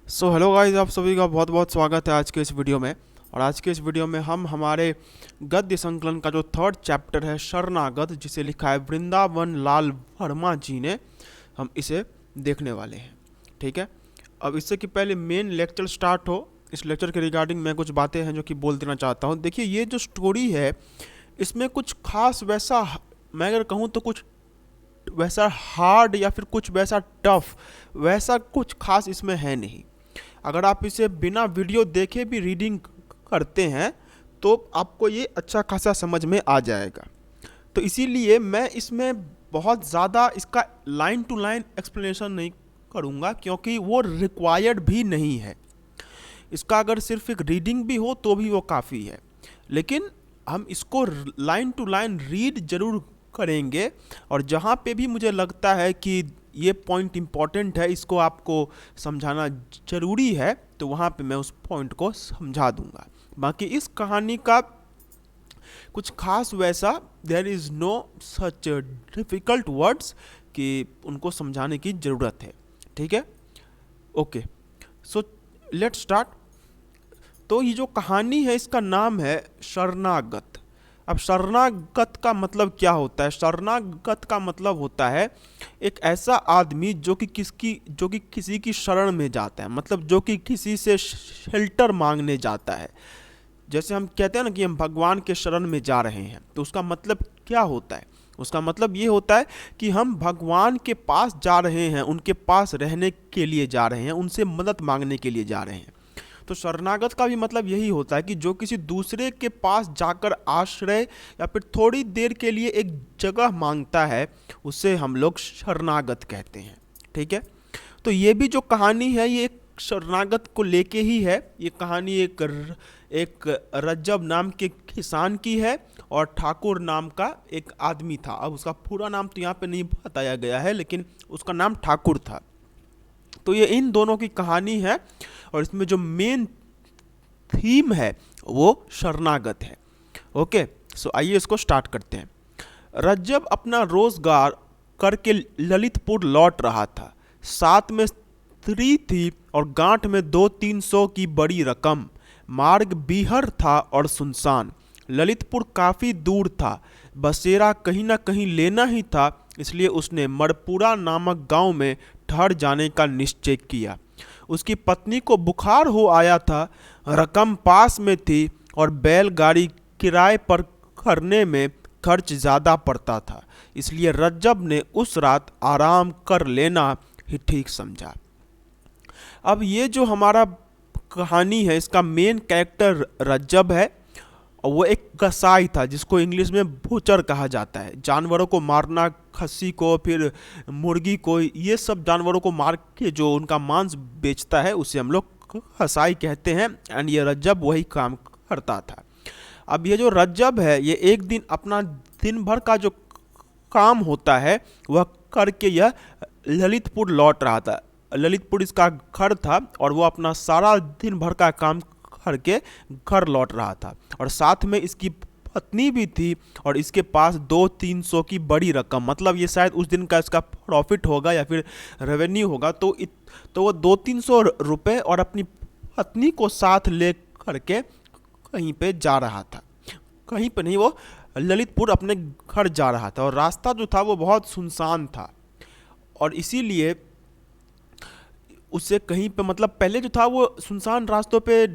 Hello guys, आप सभी का बहुत बहुत स्वागत है आज के इस वीडियो में। और आज के इस वीडियो में हम हमारे गद्य संकलन का जो थर्ड चैप्टर है शरणागत, जिसे लिखा है वृंदावन लाल वर्मा जी ने, हम इसे देखने वाले हैं। ठीक है। अब इससे कि पहले मेन लेक्चर स्टार्ट हो, इस लेक्चर के रिगार्डिंग मैं कुछ बातें हैं जो कि बोल देना चाहता हूँ। देखिए, ये जो स्टोरी है इसमें कुछ खास वैसा, मैं अगर कहूँ तो कुछ वैसा हार्ड या फिर कुछ वैसा टफ, वैसा कुछ खास इसमें है नहीं। अगर आप इसे बिना वीडियो देखे भी रीडिंग करते हैं तो आपको ये अच्छा खासा समझ में आ जाएगा। तो इसीलिए मैं इसमें बहुत ज़्यादा इसका लाइन टू लाइन एक्सप्लेनेशन नहीं करूँगा, क्योंकि वो रिक्वायर्ड भी नहीं है। इसका अगर सिर्फ एक रीडिंग भी हो तो भी वो काफ़ी है, लेकिन हम इसको लाइन टू लाइन रीड जरूर करेंगे। और जहाँ पे भी मुझे लगता है कि ये पॉइंट इम्पॉर्टेंट है, इसको आपको समझाना ज़रूरी है, तो वहाँ पे मैं उस पॉइंट को समझा दूंगा। बाकी इस कहानी का कुछ खास वैसा there is no such difficult words कि उनको समझाने की ज़रूरत है। ठीक है, ओके। So let's start. तो ये जो कहानी है इसका नाम है शरणागत। अब शरणागत का मतलब क्या होता है? शरणागत का मतलब होता है एक ऐसा आदमी जो कि किसी की शरण में जाता है, मतलब जो कि किसी से शेल्टर मांगने जाता है। जैसे हम कहते हैं ना कि हम भगवान के शरण में जा रहे हैं, तो उसका मतलब क्या होता है? उसका मतलब ये होता है कि हम भगवान के पास जा रहे हैं, उनके पास रहने के लिए जा रहे हैं, उनसे मदद मांगने के लिए जा रहे हैं। तो शरणागत का भी मतलब यही होता है कि जो किसी दूसरे के पास जाकर आश्रय या फिर थोड़ी देर के लिए एक जगह मांगता है, उसे हम लोग शरणागत कहते हैं। ठीक है। तो ये भी जो कहानी है ये एक शरणागत को लेके ही है। ये कहानी एक रज्जब नाम के किसान की है और ठाकुर नाम का एक आदमी था। अब उसका पूरा नाम तो यहाँ पे नहीं बताया गया है, लेकिन उसका नाम ठाकुर था। तो ये इन दोनों की कहानी है और इसमें जो मेन थीम है वो शरणागत है। ओके, सो आइए इसको स्टार्ट करते हैं। रज्जब अपना रोजगार करके ललितपुर लौट रहा था। साथ में स्त्री थी और गांठ में 200-300 की बड़ी रकम। मार्ग बीहर था और सुनसान। ललितपुर काफ़ी दूर था, बसेरा कहीं ना कहीं लेना ही था, इसलिए उसने मड़पुरा नामक गांव में ठहर जाने का निश्चय किया। उसकी पत्नी को बुखार हो आया था, रकम पास में थी और बैलगाड़ी किराए पर करने में खर्च ज़्यादा पड़ता था, इसलिए रज्जब ने उस रात आराम कर लेना ही ठीक समझा। अब ये जो हमारा कहानी है इसका मेन कैरेक्टर रज्जब है और वो एक कसाई था जिसको इंग्लिश में बूचर कहा जाता है। जानवरों को मारना, खस्सी को, फिर मुर्गी को, ये सब जानवरों को मार के जो उनका मांस बेचता है उसे हम लोग कसाई कहते हैं। एंड ये रज्जब वही काम करता था। अब ये जो रज्जब है ये एक दिन अपना दिन भर का जो काम होता है वह करके यह ललितपुर लौट रहा था। ललितपुर इसका घर था और वो अपना सारा दिन भर का काम करके घर लौट रहा था और साथ में इसकी पत्नी भी थी और इसके पास 200-300 की बड़ी रकम, मतलब ये शायद उस दिन का इसका प्रॉफिट होगा या फिर रेवेन्यू होगा। तो वो 200-300 रुपये और अपनी पत्नी को साथ ले करके कहीं पे जा रहा था। कहीं पे नहीं, वो ललितपुर अपने घर जा रहा था और रास्ता जो था वो बहुत सुनसान था और इसीलिए उससे कहीं पे, मतलब पहले जो था वो सुनसान रास्तों पे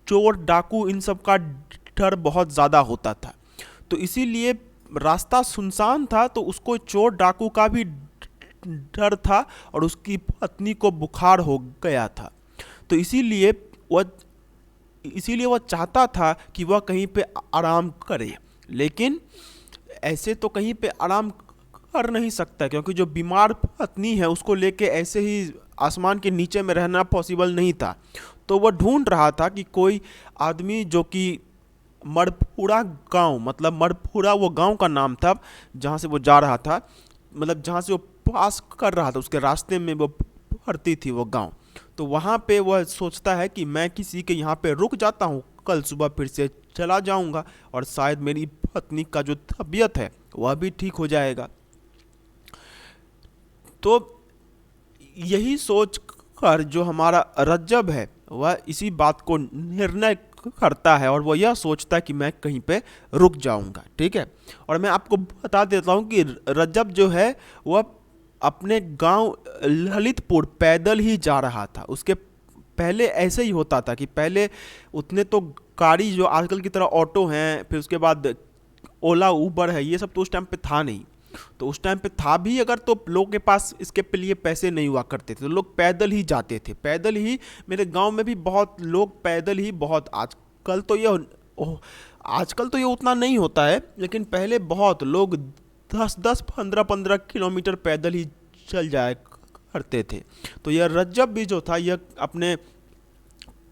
चोर डाकू इन सब का डर बहुत ज़्यादा होता था। तो इसीलिए रास्ता सुनसान था तो उसको चोर डाकू का भी डर था और उसकी पत्नी को बुखार हो गया था। तो इसीलिए वह चाहता था कि वह कहीं पे आराम करे, लेकिन ऐसे तो कहीं पे आराम कर नहीं सकता, क्योंकि जो बीमार पत्नी है उसको लेके ऐसे ही आसमान के नीचे में रहना पॉसिबल नहीं था। तो वह ढूंढ रहा था कि कोई आदमी जो कि मड़पुरा गांव, मतलब मड़पुरा वो गांव का नाम था जहाँ से वो जा रहा था, मतलब जहाँ से वो पास कर रहा था उसके रास्ते में वो पड़ती थी वो गांव। तो वहाँ पे वह सोचता है कि मैं किसी के यहाँ पे रुक जाता हूँ, कल सुबह फिर से चला जाऊँगा और शायद मेरी पत्नी का जो तबीयत है वह भी ठीक हो जाएगा। तो यही सोच कर जो हमारा रज्जब है वह इसी बात को निर्णय करता है और वो यह सोचता है कि मैं कहीं पे रुक जाऊंगा, ठीक है। और मैं आपको बता देता हूँ कि रज्जब जो है वह अपने गांव ललितपुर पैदल ही जा रहा था। उसके पहले ऐसे ही होता था कि पहले उतने तो गाड़ी जो आजकल की तरह ऑटो हैं, फिर उसके बाद ओला उबर है, ये सब तो उस टाइम पे था नहीं। तो उस टाइम पे था भी अगर तो लोगों के पास इसके पे लिए पैसे नहीं हुआ करते थे, तो लोग पैदल ही जाते थे, पैदल ही। मेरे गांव में भी बहुत लोग पैदल ही, बहुत आजकल तो ये उतना नहीं होता है, लेकिन पहले बहुत लोग 10-10 15-15 किलोमीटर पैदल ही चल जाया करते थे। तो यह रज्जब भी जो था यह अपने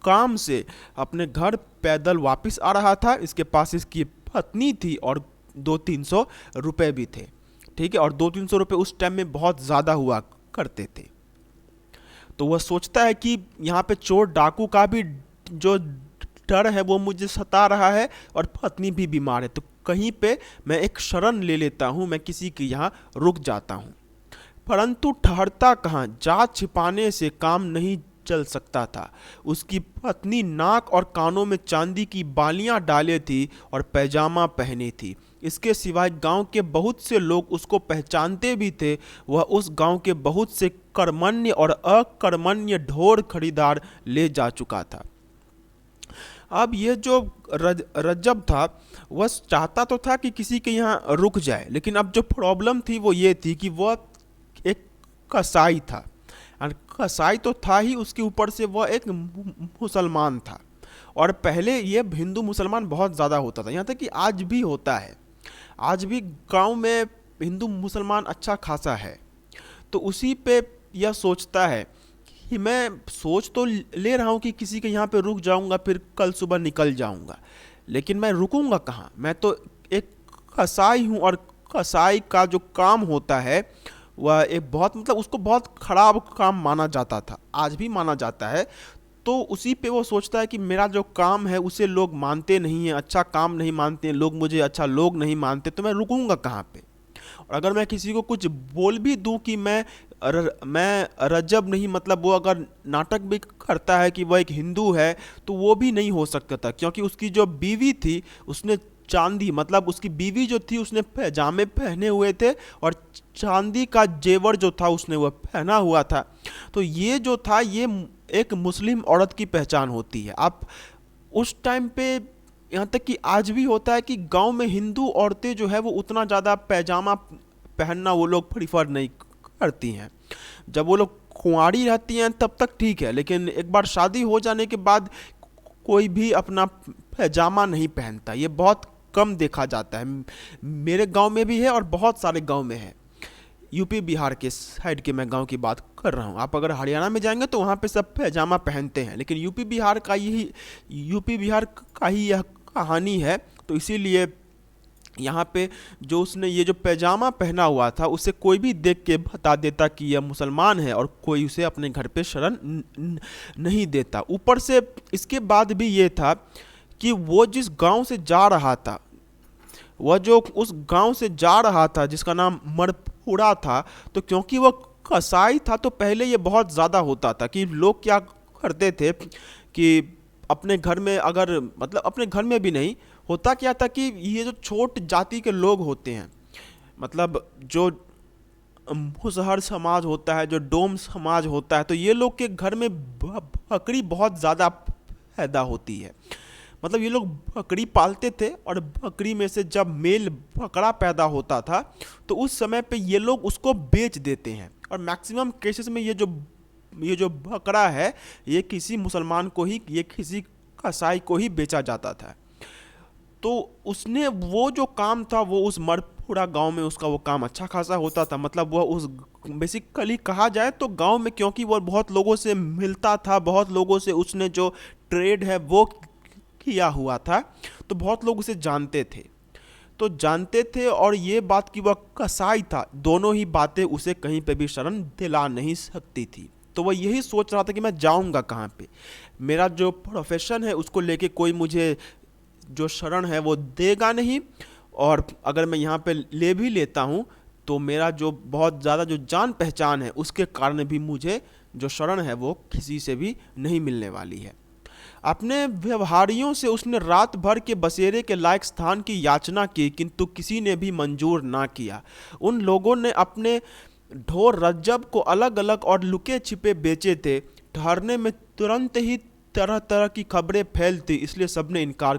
काम से अपने घर पैदल वापस आ रहा था। इसके पास इसकी पत्नी थी और 200-300 रुपए भी थे, ठीक है। और 200-300 रुपए उस टाइम में बहुत ज़्यादा हुआ करते थे। तो वह सोचता है कि यहाँ पे चोर डाकू का भी जो डर है वो मुझे सता रहा है और पत्नी भी बीमार है, तो कहीं पे मैं एक शरण ले लेता हूँ, मैं किसी के यहाँ रुक जाता हूँ। परंतु ठहरता कहाँ, जात छिपाने से काम नहीं चल सकता था। उसकी पत्नी नाक और कानों में चांदी की बालियां डाले थी और पैजामा पहने थी। इसके सिवाय गांव के बहुत से लोग उसको पहचानते भी थे। वह उस गांव के बहुत से कर्मण्य और अकर्मण्य ढोर खरीदार ले जा चुका था। अब ये जो रज्जब था वह चाहता तो था कि किसी के यहाँ रुक जाए, लेकिन अब जो प्रॉब्लम थी वो ये थी कि वह एक कसाई था। और कसाई तो था ही, उसके ऊपर से वह एक मुसलमान था। और पहले ये हिंदू मुसलमान बहुत ज़्यादा होता था, यहाँ तक कि आज भी होता है। आज भी गांव में हिंदू मुसलमान अच्छा खासा है। तो उसी पे यह सोचता है कि मैं सोच तो ले रहा हूँ कि किसी के यहाँ पे रुक जाऊँगा, फिर कल सुबह निकल जाऊँगा, लेकिन मैं रुकूँगा कहाँ। मैं तो एक कसाई हूँ और कसाई का जो काम होता है वह एक बहुत उसको बहुत खराब काम माना जाता था, आज भी माना जाता है। तो उसी पे वो सोचता है कि मेरा जो काम है उसे लोग मानते नहीं हैं, अच्छा काम नहीं मानते हैं लोग, मुझे अच्छा लोग नहीं मानते, तो मैं रुकूंगा कहाँ पे। और अगर मैं किसी को कुछ बोल भी दूं कि मैं रजब नहीं, वो अगर नाटक भी करता है कि वह एक हिंदू है, तो वो भी नहीं हो सकता था, क्योंकि उसकी जो बीवी थी उसने चांदी, उसकी बीवी जो थी उसने पैजामे पहने हुए थे और चांदी का जेवर जो था उसने वह पहना हुआ था। तो ये जो था ये एक मुस्लिम औरत की पहचान होती है। आप उस टाइम पे, यहाँ तक कि आज भी होता है कि गांव में हिंदू औरतें जो है वो उतना ज़्यादा पैजामा पहनना वो लोग प्रीफर नहीं करती हैं। जब वो लोग कुंवारी रहती हैं तब तक ठीक है, लेकिन एक बार शादी हो जाने के बाद कोई भी अपना पैजामा नहीं पहनता। ये बहुत कम देखा जाता है। मेरे गांव में भी है और बहुत सारे गांव में है। यूपी बिहार के साइड के मैं गांव की बात कर रहा हूँ। आप अगर हरियाणा में जाएंगे तो वहाँ पे सब पैजामा पहनते हैं, लेकिन यूपी बिहार का ही यह कहानी है। तो इसीलिए यहाँ पे जो उसने ये जो पैजामा पहना हुआ था उसे कोई भी देख के बता देता कि यह मुसलमान है और कोई उसे अपने घर पे शरण नहीं देता। ऊपर से इसके बाद भी ये था कि वो जिस गांव से जा रहा था, वह जो उस गांव से जा रहा था जिसका नाम मरपुरा था, तो क्योंकि वह कसाई था तो पहले ये बहुत ज़्यादा होता था कि लोग क्या करते थे कि अपने घर में अगर अपने घर में भी नहीं, होता क्या था कि ये जो छोट जाति के लोग होते हैं, जो मुसहर समाज होता है, जो डोम समाज होता है, तो ये लोग के घर में बकरी बहुत ज़्यादा पैदा होती है। ये लोग बकरी पालते थे और बकरी में से जब मेल बकरा पैदा होता था तो उस समय पे ये लोग उसको बेच देते हैं। और मैक्सिमम केसेस में ये जो बकरा है ये किसी मुसलमान को ही, ये किसी कसाई को ही बेचा जाता था। तो उसने वो जो काम था वो उस मरपुरा गांव में उसका वो काम अच्छा खासा होता था। वह उस बेसिकली कहा जाए तो गांव में, क्योंकि वो बहुत लोगों से मिलता था, बहुत लोगों से उसने जो ट्रेड है वो किया हुआ था, तो बहुत लोग उसे जानते थे। और ये बात कि वह कसाई था, दोनों ही बातें उसे कहीं पे भी शरण दिला नहीं सकती थी। तो वह यही सोच रहा था कि मैं जाऊंगा कहाँ पे, मेरा जो प्रोफेशन है उसको लेके कोई मुझे जो शरण है वो देगा नहीं, और अगर मैं यहाँ पे ले भी लेता हूँ तो मेरा जो बहुत ज़्यादा जो जान पहचान है उसके कारण भी मुझे जो शरण है वो किसी से भी नहीं मिलने वाली है। अपने व्यवहारियों से उसने रात भर के बसेरे के लायक स्थान की याचना की, किंतु किसी ने भी मंजूर ना किया। उन लोगों ने अपने ढोर रज्जब को अलग अलग और लुके छिपे बेचे थे। ठहरने में तुरंत ही तरह तरह की खबरें फैलती, इसलिए सबने इनकार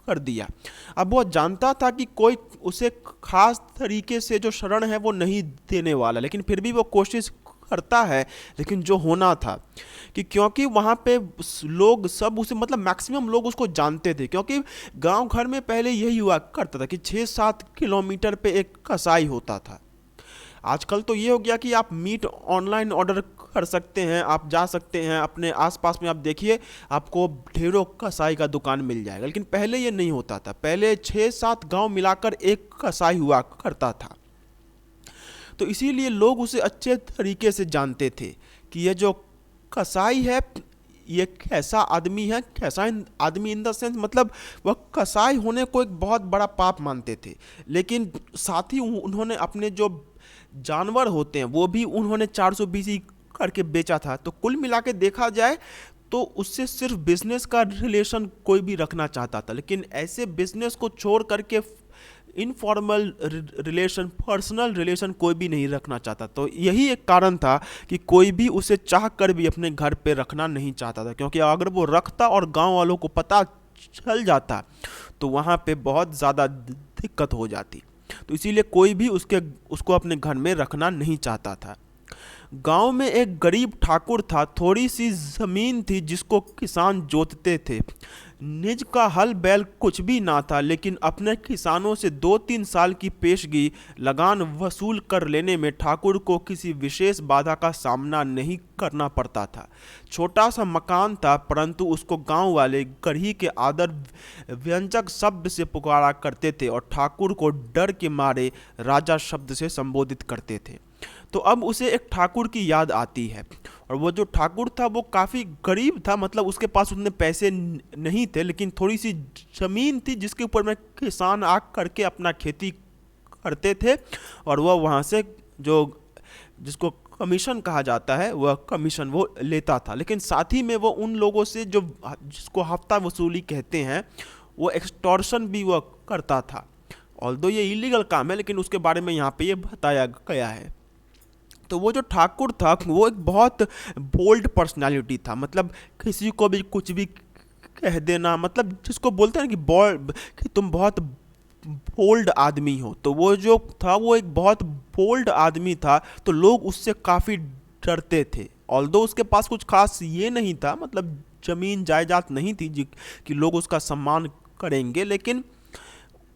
कर दिया। अब वो जानता था कि कोई उसे खास तरीके से जो शरण है वो नहीं देने वाला, लेकिन फिर भी वो कोशिश करता है। लेकिन जो होना था कि क्योंकि वहाँ पे लोग सब उसे मतलब मैक्सिमम लोग उसको जानते थे, क्योंकि गांव घर में पहले यही हुआ करता था कि 6-7 किलोमीटर पे एक कसाई होता था। आजकल तो ये हो गया कि आप मीट ऑनलाइन ऑर्डर कर सकते हैं, आप जा सकते हैं अपने आसपास में, आप देखिए आपको ढेरों कसाई का दुकान मिल जाएगा। लेकिन पहले ये नहीं होता था, पहले 6-7 गांव मिलाकर एक कसाई हुआ करता था। तो इसीलिए लोग उसे अच्छे तरीके से जानते थे कि ये जो कसाई है ये कैसा आदमी है। कैसा आदमी इन द सेंस मतलब वह कसाई होने को एक बहुत बड़ा पाप मानते थे, लेकिन साथ ही उन्होंने अपने जो जानवर होते हैं वो भी उन्होंने 420 करके बेचा था। तो कुल मिला के देखा जाए तो उससे सिर्फ बिजनेस का रिलेशन कोई भी रखना चाहता था, लेकिन ऐसे बिजनेस को छोड़ करके इनफॉर्मल रिलेशन, पर्सनल रिलेशन कोई भी नहीं रखना चाहता। तो यही एक कारण था कि कोई भी उसे चाह कर भी अपने घर पे रखना नहीं चाहता था, क्योंकि अगर वो रखता और गांव वालों को पता चल जाता तो वहाँ पे बहुत ज़्यादा दिक्कत हो जाती। तो इसीलिए कोई भी उसको अपने घर में रखना नहीं चाहता था। गांव में एक गरीब ठाकुर था, थोड़ी सी जमीन थी जिसको किसान जोतते थे। निज का हल बैल कुछ भी ना था, लेकिन अपने किसानों से 2-3 साल की पेशगी लगान वसूल कर लेने में ठाकुर को किसी विशेष बाधा का सामना नहीं करना पड़ता था। छोटा सा मकान था, परंतु उसको गांव वाले गढ़ी के आदर व्यंजक शब्द से पुकारा करते थे और ठाकुर को डर के मारे राजा शब्द से संबोधित करते थे। तो अब उसे एक ठाकुर की याद आती है, और वो जो ठाकुर था वो काफ़ी गरीब था, मतलब उसके पास उतने पैसे नहीं थे, लेकिन थोड़ी सी ज़मीन थी जिसके ऊपर में किसान आ करके अपना खेती करते थे, और वह वहाँ से जो जिसको कमीशन कहा जाता है वह कमीशन वो लेता था। लेकिन साथ ही में वो उन लोगों से जो जिसको हफ्ता वसूली कहते हैं वो एक्सटॉर्शन भी वह करता था। ऑल्दो ये इलीगल काम है, लेकिन उसके बारे में यहाँ पे ये बताया गया है। तो वो जो ठाकुर था वो एक बहुत बोल्ड पर्सनालिटी था, मतलब किसी को भी कुछ भी कह देना, मतलब जिसको बोलते हैं कि तुम बहुत बोल्ड आदमी हो। तो वो जो था वो एक बहुत बोल्ड आदमी था, तो लोग उससे काफ़ी डरते थे। ऑल्दो उसके पास कुछ खास ये नहीं था, मतलब ज़मीन जायदाद नहीं थी कि लोग उसका सम्मान करेंगे, लेकिन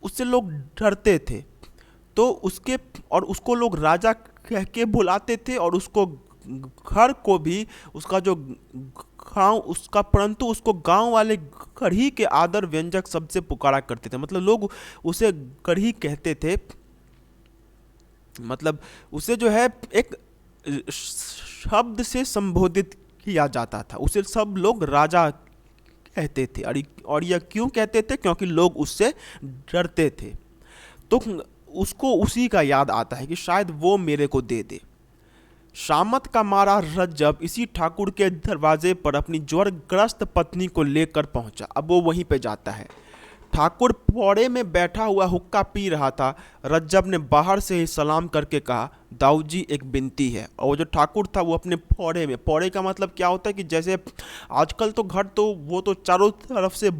उससे लोग डरते थे। तो उसको लोग राजा कह के बुलाते थे, और उसको घर को भी उसका जो गाँव उसका परंतु उसको गांव वाले गढ़ी के आदर व्यंजक शब्द से पुकारा करते थे। मतलब लोग उसे गढ़ी कहते थे, मतलब उसे जो है एक शब्द से संबोधित किया जाता था, उसे सब लोग राजा कहते थे। और यह क्यों कहते थे? क्योंकि लोग उससे डरते थे। तो उसको उसी का याद आता है कि शायद वो मेरे को दे दे। शामत का मारा रज्जब इसी ठाकुर के दरवाजे पर अपनी ज्वरग्रस्त पत्नी को लेकर पहुंचा। अब वो वहीं पे जाता है। ठाकुर पौड़े में बैठा हुआ हुक्का पी रहा था। रज्जब ने बाहर से ही सलाम करके कहा, दाऊ जी एक विनती है। और वो जो ठाकुर था वो अपने पौड़े में, पौड़े का मतलब क्या होता है कि जैसे आजकल तो घर तो वो तो चारों तरफ से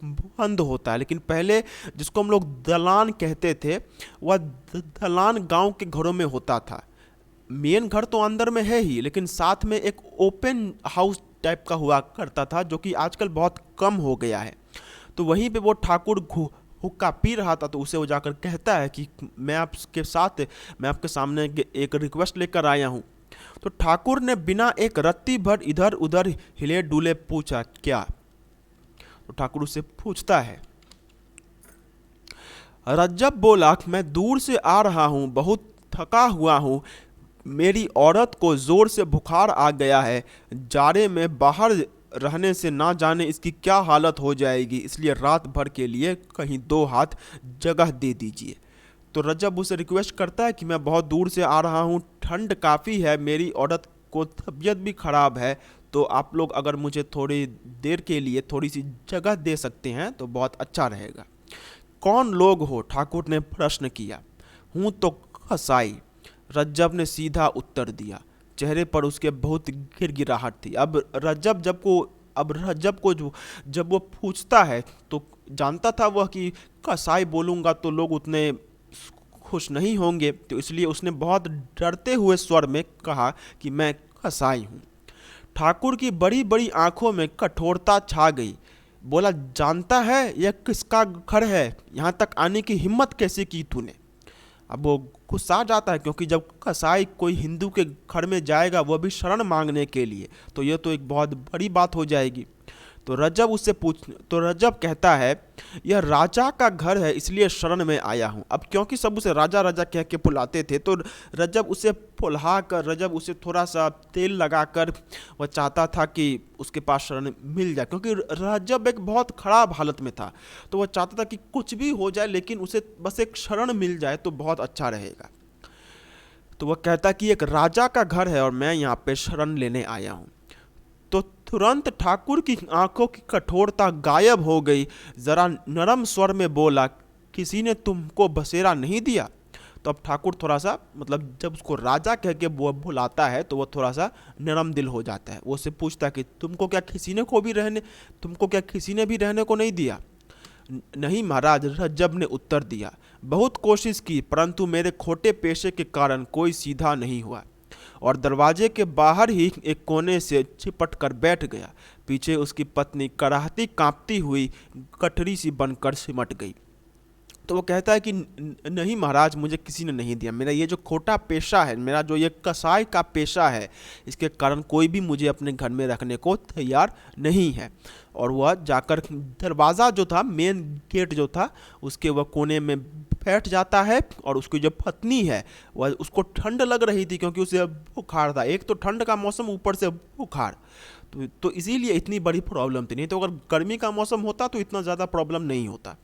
बंद होता है, लेकिन पहले जिसको हम लोग दलान कहते थे वह दलान गांव के घरों में होता था। मेन घर तो अंदर में है ही, लेकिन साथ में एक ओपन हाउस टाइप का हुआ करता था, जो कि आजकल बहुत कम हो गया है। तो वहीं पे वो ठाकुर हुक्का पी रहा था, तो उसे वो जाकर कहता है कि मैं आपके सामने एक रिक्वेस्ट लेकर आया हूँ। तो ठाकुर ने बिना एक रत्ती भर इधर उधर हिले डुले पूछा, क्या? तो ठाकुर उससे पूछता है। रज्जब बोला, मैं दूर से आ रहा हूँ, बहुत थका हुआ हूँ, मेरी औरत को जोर से बुखार आ गया है, जाड़े में बाहर रहने से ना जाने इसकी क्या हालत हो जाएगी, इसलिए रात भर के लिए कहीं 2 हाथ जगह दे दीजिए। तो रज्जब उसे रिक्वेस्ट करता है कि मैं बहुत दूर से आ रहा हूँ, ठंड काफ़ी है, मेरी औरत को तबीयत भी खराब है, तो आप लोग अगर मुझे थोड़ी देर के लिए थोड़ी सी जगह दे सकते हैं तो बहुत अच्छा रहेगा। कौन लोग हो? ठाकुर ने प्रश्न किया। हूँ तो कसाई, रज्जब ने सीधा उत्तर दिया। चेहरे पर उसके बहुत गिड़गिड़ाहट थी। अब रज्जब को जो जब वो पूछता है तो जानता था वह कि कसाई बोलूँगा तो लोग उतने खुश नहीं होंगे, तो इसलिए उसने बहुत डरते हुए स्वर में कहा कि मैं कसाई हूँ। ठाकुर की बड़ी बड़ी आंखों में कठोरता छा गई। बोला, जानता है यह किसका घर है? यहाँ तक आने की हिम्मत कैसे की तूने? अब वो गुस्सा जाता है, क्योंकि जब कसाई कोई हिंदू के घर में जाएगा, वह भी शरण मांगने के लिए, तो यह तो एक बहुत बड़ी बात हो जाएगी। तो रज्जब कहता है, यह राजा का घर है, इसलिए शरण में आया हूँ। अब क्योंकि सब उसे राजा राजा कह के बुलाते थे, तो रज्जब उसे थोड़ा सा तेल लगाकर वह चाहता था कि उसके पास शरण मिल जाए, क्योंकि रज्जब एक बहुत ख़राब हालत में था। तो वह चाहता था कि कुछ भी हो जाए, लेकिन उसे बस एक शरण मिल जाए तो बहुत अच्छा रहेगा। तो वह कहता कि एक राजा का घर है और मैं यहाँ पे शरण लेने आया हूँ। तो तुरंत ठाकुर की आंखों की कठोरता गायब हो गई। जरा नरम स्वर में बोला, किसी ने तुमको बसेरा नहीं दिया? तो अब ठाकुर थोड़ा सा, मतलब जब उसको राजा कह के वो बुलाता है तो वो थोड़ा सा नरम दिल हो जाता है। वो उससे पूछता है कि तुमको क्या किसी ने भी रहने को नहीं दिया? नहीं महाराज, रज्जब ने उत्तर दिया। बहुत कोशिश की, परंतु मेरे खोटे पेशे के कारण कोई सीधा नहीं हुआ, और दरवाजे के बाहर ही एक कोने से चिपट कर बैठ गया। पीछे उसकी पत्नी कराहती कांपती हुई गठरी सी बनकर सिमट गई। तो वो कहता है कि नहीं महाराज, मुझे किसी ने नहीं दिया। मेरा ये जो खोटा पेशा है, मेरा जो ये कसाई का पेशा है, इसके कारण कोई भी मुझे अपने घर में रखने को तैयार नहीं है। और वह जाकर दरवाज़ा जो था, मेन गेट जो था, उसके वह कोने में बैठ जाता है। और उसकी जो पत्नी है, वह उसको ठंड लग रही थी, क्योंकि उसे बुखार था। एक तो ठंड का मौसम, ऊपर से बुखार, तो इसीलिए इतनी बड़ी प्रॉब्लम थी। नहीं तो अगर गर्मी का मौसम होता तो इतना ज़्यादा प्रॉब्लम नहीं होता।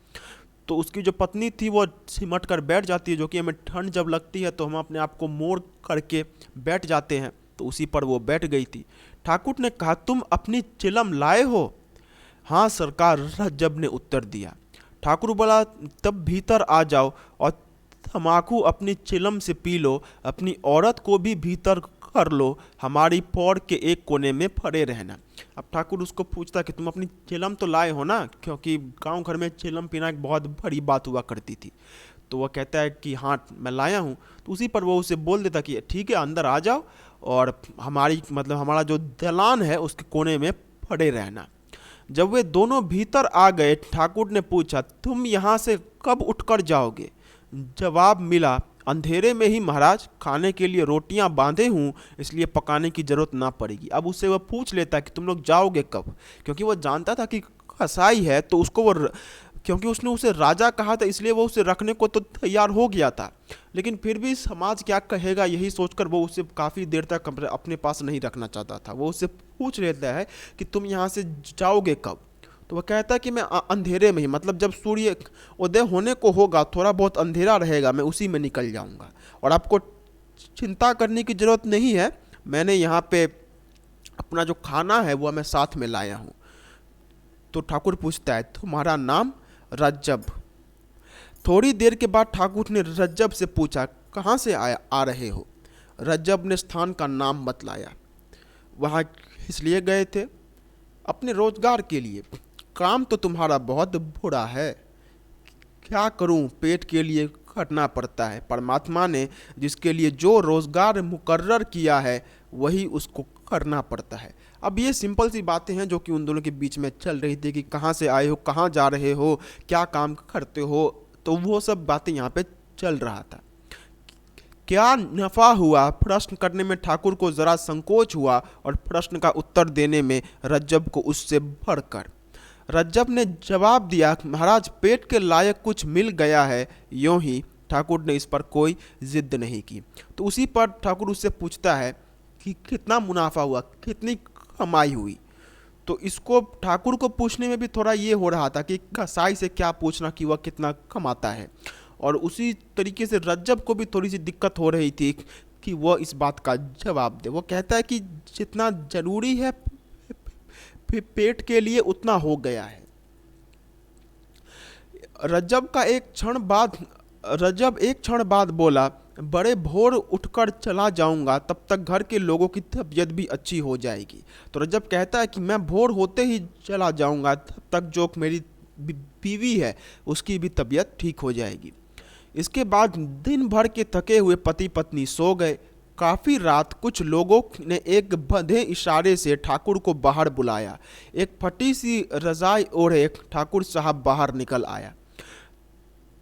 तो उसकी जो पत्नी थी वो सिमट कर बैठ जाती है, जो कि हमें ठंड जब लगती है तो हम अपने आप को मोड़ करके बैठ जाते हैं, तो उसी पर वो बैठ गई थी। ठाकुर ने कहा, तुम अपनी चिलम लाए हो? हाँ सरकार, रज्जब ने उत्तर दिया। ठाकुर बोला, तब भीतर आ जाओ और तम्बाकू अपनी चिलम से पी लो, अपनी औरत को भी भीतर कर लो, हमारी पौड़ के एक कोने में पड़े रहना। अब ठाकुर उसको पूछता कि तुम अपनी चिलम तो लाए हो ना, क्योंकि गांव घर में चिलम पीना एक बहुत बड़ी बात हुआ करती थी। तो वह कहता है कि हाँ मैं लाया हूँ। तो उसी पर वो उसे बोल देता कि ठीक है, अंदर आ जाओ और हमारा जो दलान है उसके कोने में पड़े रहना। जब वे दोनों भीतर आ गए, ठाकुर ने पूछा, तुम यहाँ से कब उठकर जाओगे? जवाब मिला, अंधेरे में ही महाराज, खाने के लिए रोटियां बांधे हूँ, इसलिए पकाने की जरूरत ना पड़ेगी। अब उससे वह पूछ लेता है कि तुम लोग जाओगे कब, क्योंकि वह जानता था कि कसाई है, तो उसको क्योंकि उसने उसे राजा कहा था, इसलिए वो उसे रखने को तो तैयार हो गया था। लेकिन फिर भी समाज क्या कहेगा, यही सोचकर वो उसे काफ़ी देर तक अपने पास नहीं रखना चाहता था। वो उससे पूछ लेता है कि तुम यहाँ से जाओगे कब? तो वह कहता है कि मैं अंधेरे में ही, मतलब जब सूर्य उदय होने को होगा, थोड़ा बहुत अंधेरा रहेगा, मैं उसी में निकल जाऊंगा। और आपको चिंता करने की ज़रूरत नहीं है, मैंने यहाँ पे अपना जो खाना है वो मैं साथ में लाया हूँ। तो ठाकुर पूछता है, तुम्हारा नाम? रज्जब। थोड़ी देर के बाद ठाकुर ने रज्जब से पूछा, कहाँ से आ रहे हो? रज्जब ने स्थान का नाम बतलाया। वहाँ इसलिए गए थे, अपने रोजगार के लिए। काम तो तुम्हारा बहुत बुरा है, क्या करूं, पेट के लिए करना पड़ता है। परमात्मा ने जिसके लिए जो रोजगार मुकर्रर किया है वही उसको करना पड़ता है। अब ये सिंपल सी बातें हैं जो कि उन दोनों के बीच में चल रही थी कि कहाँ से आए हो, कहाँ जा रहे हो, क्या काम करते हो, तो वो सब बातें यहाँ पे चल रहा था। क्या नफ़ा हुआ, प्रश्न करने में ठाकुर को ज़रा संकोच हुआ और प्रश्न का उत्तर देने में रज्जब को उससे बढ़कर। रज्जब ने जवाब दिया, महाराज पेट के लायक कुछ मिल गया है, यूं ही। ठाकुर ने इस पर कोई जिद नहीं की। तो उसी पर ठाकुर उससे पूछता है कि कितना मुनाफा हुआ, कितनी कमाई हुई। तो इसको ठाकुर को पूछने में भी थोड़ा ये हो रहा था कि कसाई से क्या पूछना कि वह कितना कमाता है। और उसी तरीके से रज्जब को भी थोड़ी सी दिक्कत हो रही थी कि वह इस बात का जवाब दे। वो कहता है कि जितना जरूरी है पेट के लिए उतना हो गया है। रजब एक क्षण बाद बोला, बड़े भोर उठकर चला जाऊंगा, तब तक घर के लोगों की तबीयत भी अच्छी हो जाएगी। तो रजब कहता है कि मैं भोर होते ही चला जाऊंगा, तब तक जो मेरी बीवी है उसकी भी तबीयत ठीक हो जाएगी। इसके बाद दिन भर के थके हुए पति पत्नी सो गए। काफ़ी रात कुछ लोगों ने एक बंधे इशारे से ठाकुर को बाहर बुलाया। एक फटी सी रजाई ओढ़े ठाकुर साहब बाहर निकल आया।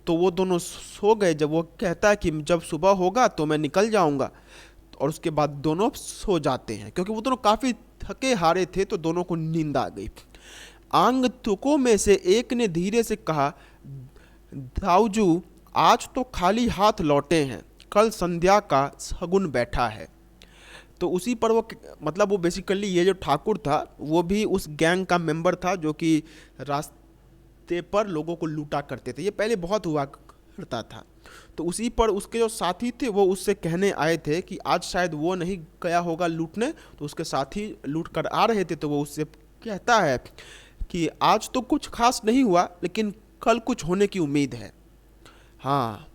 तो वो दोनों सो गए। जब वो कहता है कि जब सुबह होगा तो मैं निकल जाऊंगा, और उसके बाद दोनों सो जाते हैं। क्योंकि वो दोनों काफ़ी थके हारे थे तो दोनों को नींद आ गई। आगंतुकों में से एक ने धीरे से कहा, दाऊजू आज तो खाली हाथ लौटे हैं, कल संध्या का शगुन बैठा है। तो उसी पर वो मतलब वो बेसिकली ये जो ठाकुर था वो भी उस गैंग का मेंबर था जो कि रास्ते पर लोगों को लूटा करते थे। ये पहले बहुत हुआ करता था। तो उसी पर उसके जो साथी थे वो उससे कहने आए थे कि आज शायद वो नहीं गया होगा लूटने, तो उसके साथी लूट कर आ रहे थे। तो वो उससे कहता है कि आज तो कुछ खास नहीं हुआ, लेकिन कल कुछ होने की उम्मीद है। हाँ,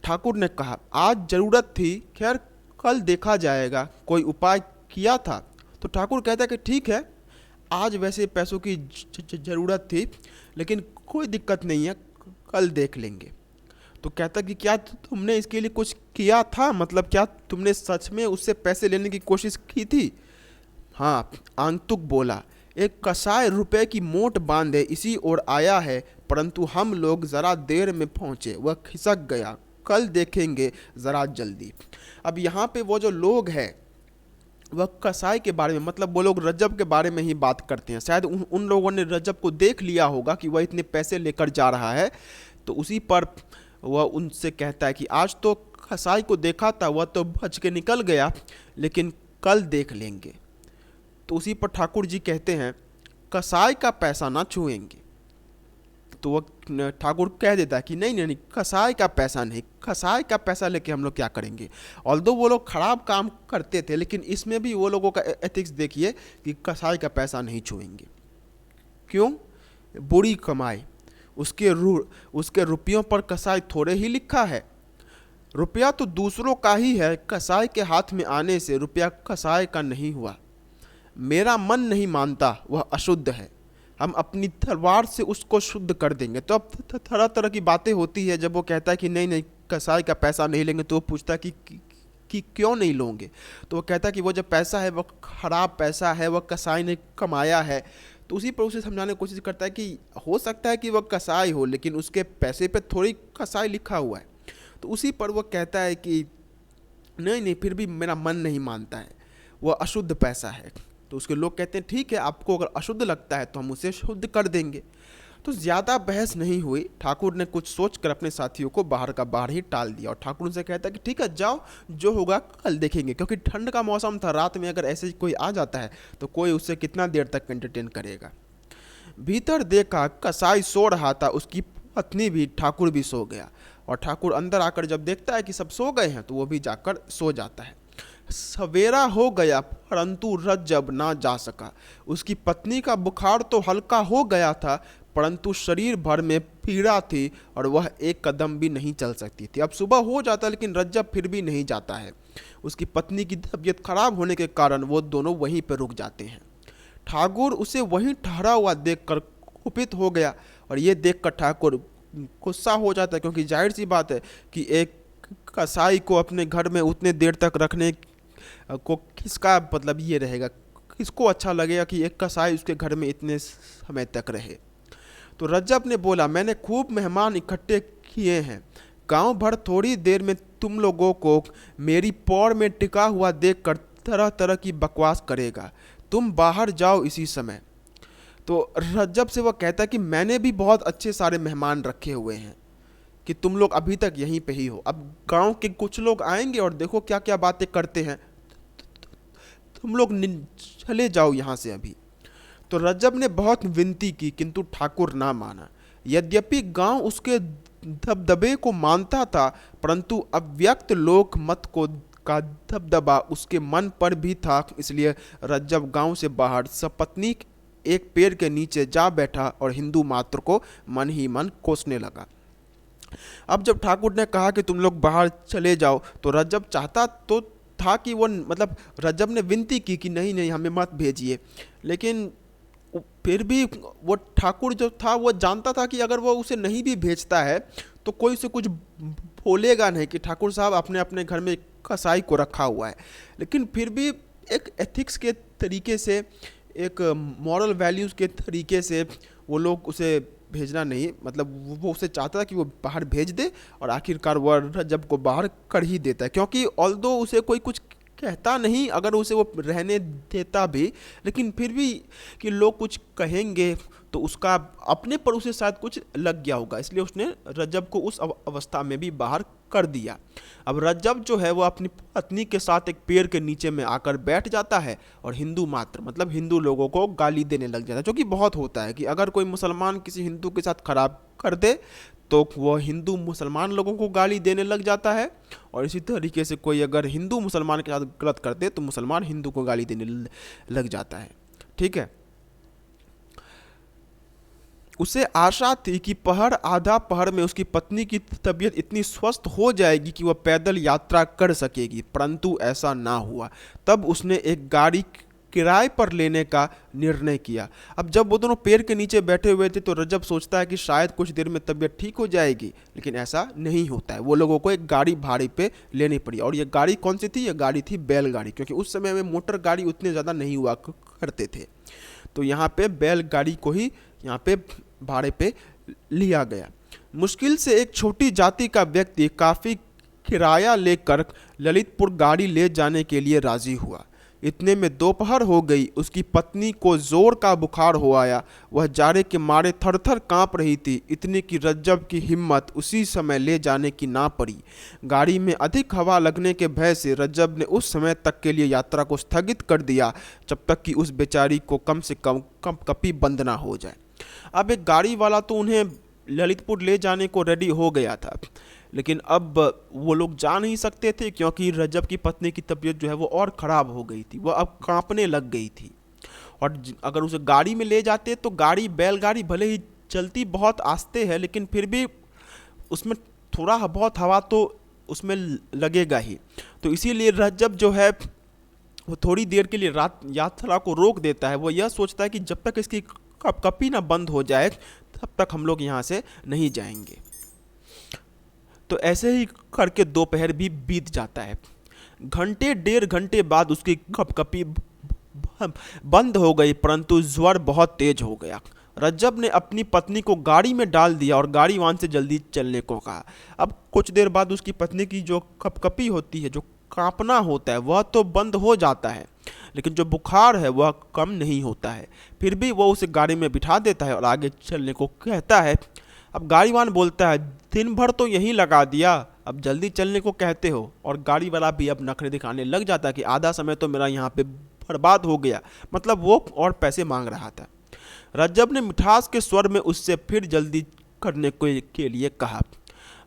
ठाकुर ने कहा, आज ज़रूरत थी, खैर कल देखा जाएगा। कोई उपाय किया था? तो ठाकुर कहता है कि ठीक है, आज वैसे पैसों की ज़रूरत थी, लेकिन कोई दिक्कत नहीं है, कल देख लेंगे। तो कहता कि क्या तुमने इसके लिए कुछ किया था? मतलब क्या तुमने सच में उससे पैसे लेने की कोशिश की थी? हाँ, आगंतुक बोला, एक कसाई रुपए की मोट बांधे इसी ओर आया है, परंतु हम लोग ज़रा देर में पहुँचे, वह खिसक गया, कल देखेंगे ज़रा जल्दी। अब यहाँ पे वो जो लोग हैं वह कसाई के बारे में, मतलब वो लोग रजब के बारे में ही बात करते हैं। शायद उन लोगों ने रजब को देख लिया होगा कि वह इतने पैसे लेकर जा रहा है, तो उसी पर वह उनसे कहता है कि आज तो कसाई को देखा था, वह तो बच के निकल गया, लेकिन कल देख लेंगे। तो उसी पर ठाकुर जी कहते हैं, कसाई का पैसा ना छुएंगे। तो वह ठाकुर कह देता है कि नहीं नहीं नहीं, कसाई का पैसा नहीं, कसाई का पैसा लेके हम लोग क्या करेंगे। ऑल्दो वो लोग खराब काम करते थे, लेकिन इसमें भी वो लोगों का एथिक्स देखिए कि कसाई का पैसा नहीं छुएंगे। क्यों? बुरी कमाई, उसके रुपयों पर कसाई थोड़े ही लिखा है। रुपया तो दूसरों का ही है, कसाई के हाथ में आने से रुपया कसाई का नहीं हुआ। मेरा मन नहीं मानता, वह अशुद्ध है, हम अपनी तलवार से उसको शुद्ध कर देंगे। तो अब तरह तरह की बातें होती है। जब वो कहता है कि नहीं नहीं कसाई का पैसा नहीं लेंगे, तो वो पूछता है कि क्यों नहीं लोगे। तो वो कहता है कि वो जो पैसा है वो खराब पैसा है, वह कसाई ने कमाया है। तो उसी पर उसे समझाने की कोशिश करता है कि हो सकता है कि वह कसाई हो, लेकिन उसके पैसे पे थोड़ी कसाई लिखा हुआ है। तो उसी पर वह कहता है कि नहीं नहीं, फिर भी मेरा मन नहीं मानता है, वह अशुद्ध पैसा है। तो उसके लोग कहते हैं ठीक है, आपको अगर अशुद्ध लगता है तो हम उसे शुद्ध कर देंगे। तो ज़्यादा बहस नहीं हुई। ठाकुर ने कुछ सोचकर अपने साथियों को बाहर का बाहर ही टाल दिया, और ठाकुर उनसे कहता है कि ठीक है जाओ, जो होगा कल देखेंगे। क्योंकि ठंड का मौसम था, रात में अगर ऐसे कोई आ जाता है तो कोई उससे कितना देर तक एंटरटेन करेगा। भीतर देखा कसाई सो रहा था, उसकी पत्नी भी, ठाकुर भी सो गया। और ठाकुर अंदर आकर जब देखता है कि सब सो गए हैं तो वो भी जाकर सो जाता है। सवेरा हो गया, परंतु रजब ना जा सका। उसकी पत्नी का बुखार तो हल्का हो गया था, परंतु शरीर भर में पीड़ा थी और वह एक कदम भी नहीं चल सकती थी। अब सुबह हो जाता, लेकिन रजब फिर भी नहीं जाता है। उसकी पत्नी की तबीयत खराब होने के कारण वो दोनों वहीं पर रुक जाते हैं। ठाकुर उसे वहीं ठहरा हुआ देखकर कुपित हो गया, और ये देखकर ठाकुर गुस्सा हो जाता है, क्योंकि जाहिर सी बात है कि एक कसाई को अपने घर में उतने देर तक रखने को किसका मतलब ये रहेगा, किसको अच्छा लगेगा कि एक कसाई उसके घर में इतने समय तक रहे। तो रजब ने बोला, मैंने खूब मेहमान इकट्ठे किए हैं, गांव भर थोड़ी देर में तुम लोगों को मेरी पौड़ में टिका हुआ देखकर तरह तरह की बकवास करेगा, तुम बाहर जाओ इसी समय। तो रजब से वह कहता है कि मैंने भी बहुत अच्छे सारे मेहमान रखे हुए हैं कि तुम लोग अभी तक यहीं पे ही हो। अब गांव के कुछ लोग आएंगे और देखो क्या क्या बातें करते हैं, तुम लोग चले जाओ यहाँ से अभी। तो रजब ने बहुत विनती की, किंतु ठाकुर ना माना। यद्यपि गांव उसके दबदबे को मानता था, परंतु अव्यक्त लोक मत को का दबदबा उसके मन पर भी था, इसलिए रज्जब गांव से बाहर सपत्नी एक पेड़ के नीचे जा बैठा और हिंदू मात्र को मन ही मन कोसने लगा। अब जब ठाकुर ने कहा कि तुम लोग बाहर चले जाओ, तो रज्जब चाहता तो था कि वो मतलब रज्जब ने विनती की कि नहीं नहीं हमें मत भेजिए, लेकिन फिर भी वो ठाकुर जो था वो जानता था कि अगर वो उसे नहीं भी भेजता है तो कोई उसे कुछ बोलेगा नहीं कि ठाकुर साहब अपने अपने घर में कसाई को रखा हुआ है। लेकिन फिर भी एक एथिक्स के तरीके से, एक मॉरल वैल्यूज़ के तरीके से वो लोग उसे भेजना नहीं, मतलब वो उसे चाहता था कि वो बाहर भेज दे, और आखिरकार वो रज्जब को बाहर कर ही देता है। क्योंकि ऑल्दो उसे कोई कुछ कहता नहीं, अगर उसे वो रहने देता भी, लेकिन फिर भी कि लोग कुछ कहेंगे तो उसका अपने पर उसे शायद कुछ लग गया होगा, इसलिए उसने रज्जब को उस अवस्था में भी बाहर कर दिया। अब रज्जब जो है वो अपनी पत्नी के साथ एक पेड़ के नीचे में आकर बैठ जाता है और हिंदू मात्र मतलब हिंदू लोगों को गाली देने लग जाता है, जो कि बहुत होता है कि अगर कोई मुसलमान किसी हिंदू के साथ खराब कर दे तो वो हिंदू मुसलमान लोगों को गाली देने लग जाता है, और इसी तरीके से कोई अगर हिंदू मुसलमान के साथ गलत कर दे तो मुसलमान हिंदू को गाली देने लग जाता है। ठीक है, उसे आशा थी कि पहर आधा पहर में उसकी पत्नी की तबीयत इतनी स्वस्थ हो जाएगी कि वह पैदल यात्रा कर सकेगी, परंतु ऐसा ना हुआ। तब उसने एक गाड़ी किराए पर लेने का निर्णय किया। अब जब वो दोनों पेड़ के नीचे बैठे हुए थे तो रज्जब सोचता है कि शायद कुछ देर में तबीयत ठीक हो जाएगी, लेकिन ऐसा नहीं होता है। वो लोगों को एक गाड़ी भाड़े पे लेनी पड़ी, और ये गाड़ी कौन सी थी? ये गाड़ी थी बैलगाड़ी, क्योंकि उस समय में मोटर गाड़ी उतने ज़्यादा नहीं हुआ करते थे। तो यहाँ पे बैलगाड़ी को ही यहाँ पे भाड़े पे लिया गया। मुश्किल से एक छोटी जाति का व्यक्ति काफ़ी किराया लेकर ललितपुर गाड़ी ले जाने के लिए राजी हुआ। इतने में दोपहर हो गई। उसकी पत्नी को जोर का बुखार हो आया। वह जाड़े के मारे थर-थर कांप रही थी। इतने की रज्जब की हिम्मत उसी समय ले जाने की ना पड़ी। गाड़ी में अधिक हवा लगने के भय से रज्जब ने उस समय तक के लिए यात्रा को स्थगित कर दिया जब तक कि उस बेचारी को कम से कम कपकपी बंद ना हो जाए। अब एक गाड़ी वाला तो उन्हें ललितपुर ले जाने को रेडी हो गया था, लेकिन अब वो लोग जा नहीं सकते थे क्योंकि रज्जब की पत्नी की तबीयत जो है वो और ख़राब हो गई थी। वह अब कांपने लग गई थी, और अगर उसे गाड़ी में ले जाते तो गाड़ी बैलगाड़ी भले ही चलती बहुत आस्ते है, लेकिन फिर भी उसमें थोड़ा बहुत हवा तो उसमें लगेगा ही। तो इसीलिए रज्जब जो है वो थोड़ी देर के लिए रात यात्रा को रोक देता है। वो यह सोचता है कि जब तक इसकी कपकपी ना बंद हो जाए तब तक हम लोग यहाँ से नहीं जाएंगे। तो ऐसे ही करके दोपहर भी बीत जाता है। घंटे डेढ़ घंटे बाद उसकी कपकपी बंद हो गई, परंतु ज्वर बहुत तेज हो गया। रज्जब ने अपनी पत्नी को गाड़ी में डाल दिया और गाड़ी वाहन से जल्दी चलने को कहा। अब कुछ देर बाद उसकी पत्नी की जो कपकपी होती है, जो कांपना होता है, वह तो बंद हो जाता है, लेकिन जो बुखार है वह कम नहीं होता है। फिर भी वो उसे गाड़ी में बिठा देता है और आगे चलने को कहता है। अब गाड़ी वाहन बोलता है, दिन भर तो यहीं लगा दिया, अब जल्दी चलने को कहते हो। और गाड़ी वाला भी अब नखरे दिखाने लग जाता है कि आधा समय तो मेरा यहाँ पे बर्बाद हो गया, मतलब वो और पैसे मांग रहा था। रज्जब ने मिठास के स्वर में उससे फिर जल्दी करने के लिए कहा।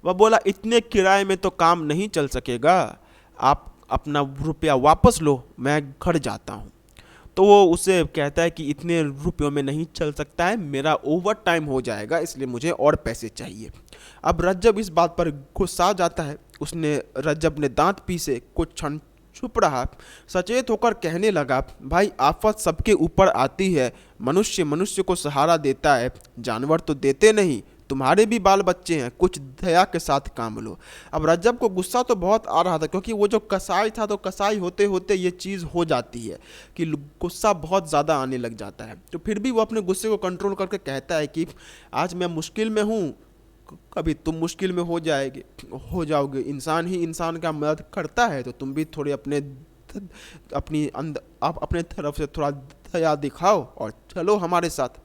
वह बोला, इतने किराए में तो काम नहीं चल सकेगा, आप अपना रुपया वापस लो, मैं घर जाता हूँ। तो वो उसे कहता है कि इतने रुपयों में नहीं चल सकता है, मेरा ओवर टाइम हो जाएगा, इसलिए मुझे और पैसे चाहिए। अब रज्जब इस बात पर गुस्सा जाता है। रज्जब ने दांत पीसे कुछ क्षण चुप रहा, सचेत होकर कहने लगा, भाई आफत सबके ऊपर आती है, मनुष्य मनुष्य को सहारा देता है, जानवर तो देते नहीं। तुम्हारे भी बाल बच्चे हैं, कुछ दया के साथ काम लो। अब रज्जब को गुस्सा तो बहुत आ रहा था, क्योंकि वो जो कसाई था, तो कसाई होते होते ये चीज़ हो जाती है कि गुस्सा बहुत ज़्यादा आने लग जाता है। तो फिर भी वो अपने गुस्से को कंट्रोल करके कहता है कि आज मैं मुश्किल में हूँ, कभी तुम मुश्किल में हो जाओगे। इंसान ही इंसान का मदद करता है, तो तुम भी थोड़े अपने तरफ से थोड़ा दया दिखाओ और चलो हमारे साथ।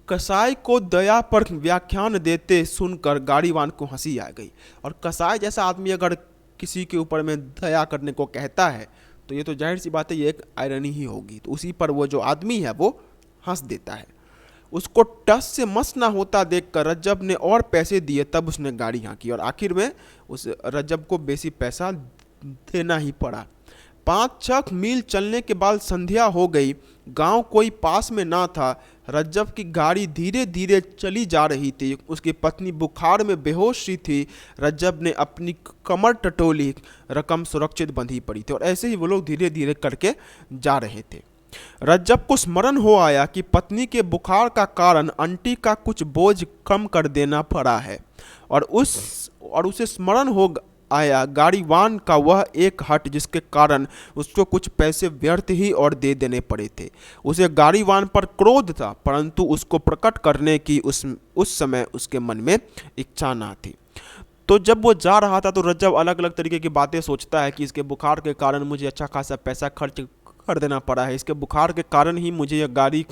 कसाई को दया पर व्याख्यान देते सुनकर गाड़ीवान को हंसी आ गई। और कसाई जैसा आदमी अगर किसी के ऊपर में दया करने को कहता है तो ये तो जाहिर सी बात है, ये एक आयरनी ही होगी। तो उसी पर वो जो आदमी है वो हंस देता है। उसको टस से मस ना होता देखकर रज्जब ने और पैसे दिए, तब उसने गाड़ी हाँकी और आखिर में उस रज्जब को बेसी पैसा देना ही पड़ा। 5-6 मील चलने के बाद संध्या हो गई। गांव कोई पास में ना था। रज्जब की गाड़ी धीरे धीरे चली जा रही थी। उसकी पत्नी बुखार में बेहोश सी थी। रज्जब ने अपनी कमर टटोली। रकम सुरक्षित बंधी पड़ी थी और ऐसे ही वो लोग धीरे धीरे करके जा रहे थे। रज्जब को स्मरण हो आया कि पत्नी के बुखार का कारण आंटी का कुछ बोझ कम कर देना पड़ा है और उसे स्मरण हो आया गाड़ीवान का वह एक हट जिसके कारण उसको कुछ पैसे व्यर्थ ही और दे देने पड़े थे। उसे गाड़ीवान पर क्रोध था, परंतु उसको प्रकट करने की उस समय उसके मन में इच्छा ना थी। तो जब वो जा रहा था तो रज्जब अलग अलग तरीके की बातें सोचता है कि इसके बुखार के कारण मुझे अच्छा खासा पैसा खर्च कर देना पड़ा है, इसके बुखार के कारण ही मुझे यह गाड़ी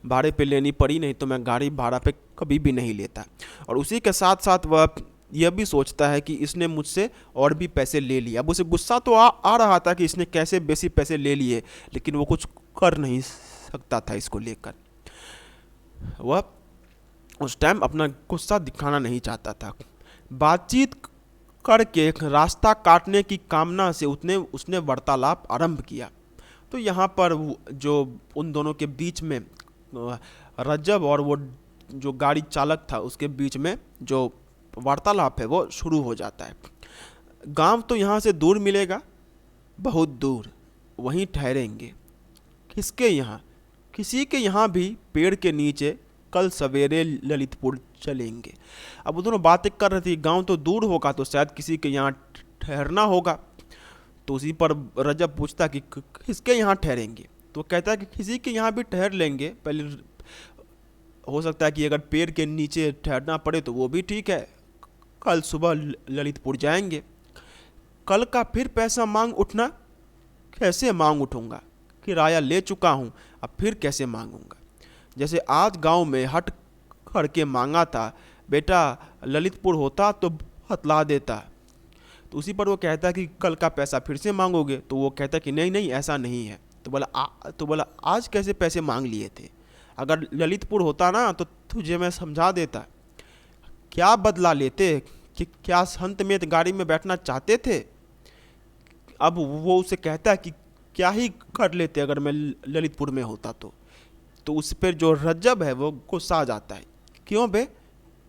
भाड़े पे लेनी पड़ी, नहीं तो मैं गाड़ी भाड़ा पे कभी भी नहीं लेता। और उसी के साथ साथ वह यह भी सोचता है कि इसने मुझसे और भी पैसे ले लिए। अब उसे गुस्सा तो आ रहा था कि इसने कैसे बेसी पैसे ले लिए, लेकिन वो कुछ कर नहीं सकता था इसको लेकर। वह उस टाइम अपना गुस्सा दिखाना नहीं चाहता था। बातचीत करके रास्ता काटने की कामना से उसने वार्तालाप आरंभ किया। तो यहाँ पर जो उन दोनों के बीच में रज्जब और वो जो गाड़ी चालक था उसके बीच में जो वार्तालाप है वो शुरू हो जाता है। गांव तो यहाँ से दूर मिलेगा, बहुत दूर, वहीं ठहरेंगे। किसके यहाँ? किसी के यहाँ भी पेड़ के नीचे कल सवेरे ललितपुर चलेंगे। अब वो दोनों बातें कर रही थी, गांव तो दूर होगा तो शायद किसी के यहाँ ठहरना होगा। तो उसी पर रजब पूछता कि किसके यहाँ ठहरेंगे, तो कहता है कि किसी के यहाँ भी ठहर लेंगे। पहले हो सकता है कि अगर पेड़ के नीचे ठहरना पड़े तो वो भी ठीक है, कल सुबह ललितपुर जाएंगे। कल का फिर पैसा मांग उठना, कैसे मांग उठूंगा? किराया ले चुका हूँ, अब फिर कैसे मांगूंगा? जैसे आज गांव में हट करके मांगा था, बेटा ललितपुर होता तो बतला देता। तो उसी पर वो कहता है कि कल का पैसा फिर से मांगोगे? तो वो कहता है कि नहीं नहीं ऐसा नहीं है। तो बोला आज कैसे पैसे मांग लिए थे? अगर ललितपुर होता ना तो तुझे मैं समझा देता। क्या बदला लेते? कि क्या संत में गाड़ी में बैठना चाहते थे? अब वो उसे कहता है कि क्या ही कर लेते अगर मैं ललितपुर में होता तो उस पर जो रज्जब है वो गुस्सा आ जाता है। क्यों बे,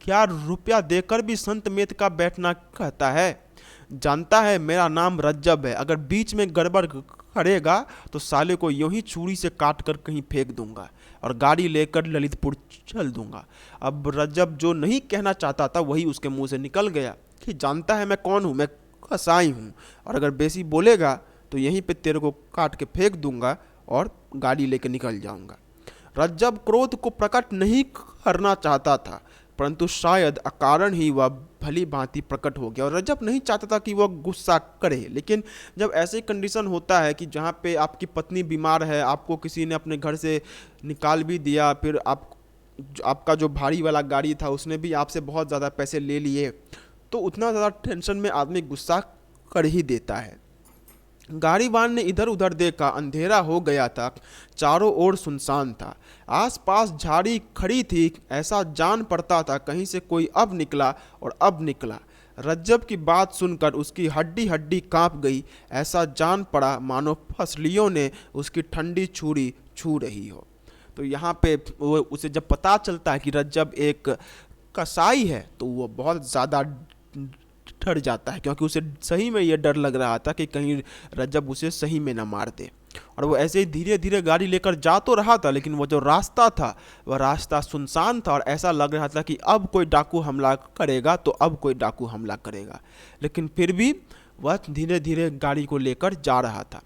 क्या रुपया देकर भी संत मेत का बैठना कहता है? जानता है मेरा नाम रज्जब है, अगर बीच में गड़बड़ करेगा तो साले को यूं ही छुरी से काट कर कहीं फेंक दूंगा और गाड़ी लेकर ललितपुर चल दूंगा। अब रज्जब जो नहीं कहना चाहता था वही उसके मुंह से निकल गया कि जानता है मैं कौन हूँ, मैं कसाई हूँ, और अगर बेसी बोलेगा तो यहीं पे तेरे को काट के फेंक दूंगा और गाड़ी लेकर निकल जाऊंगा। रज्जब क्रोध को प्रकट नहीं करना चाहता था, परंतु शायद अकारण ही वह भली भांति प्रकट हो गया। और रज्जब नहीं चाहता था कि वह गुस्सा करे, लेकिन जब ऐसे कंडीशन होता है कि जहाँ पे आपकी पत्नी बीमार है, आपको किसी ने अपने घर से निकाल भी दिया, फिर आपका जो भारी वाला गाड़ी था उसने भी आपसे बहुत ज़्यादा पैसे ले लिए, तो उतना ज़्यादा टेंशन में आदमी गुस्सा कर ही देता है। गाड़ीवान ने इधर उधर देखा, अंधेरा हो गया था, चारों ओर सुनसान था, आसपास झाड़ी खड़ी थी, ऐसा जान पड़ता था कहीं से कोई अब निकला और अब निकला। रज्जब की बात सुनकर उसकी हड्डी हड्डी कांप गई, ऐसा जान पड़ा मानो फसलियों ने उसकी ठंडी छुरी छू रही हो। तो यहाँ पे वो उसे जब पता चलता है कि रज्जब एक कसाई है तो वो बहुत ज़्यादा डर जाता है, क्योंकि उसे सही में ये डर लग रहा था कि कहीं रज्जब उसे सही में ना मार दे। और वो ऐसे ही धीरे धीरे गाड़ी लेकर जा तो रहा था, लेकिन वो जो रास्ता था वह रास्ता सुनसान था और ऐसा लग रहा था कि अब कोई डाकू हमला करेगा तो अब कोई डाकू हमला करेगा। लेकिन फिर भी वह धीरे धीरे गाड़ी को लेकर जा रहा था।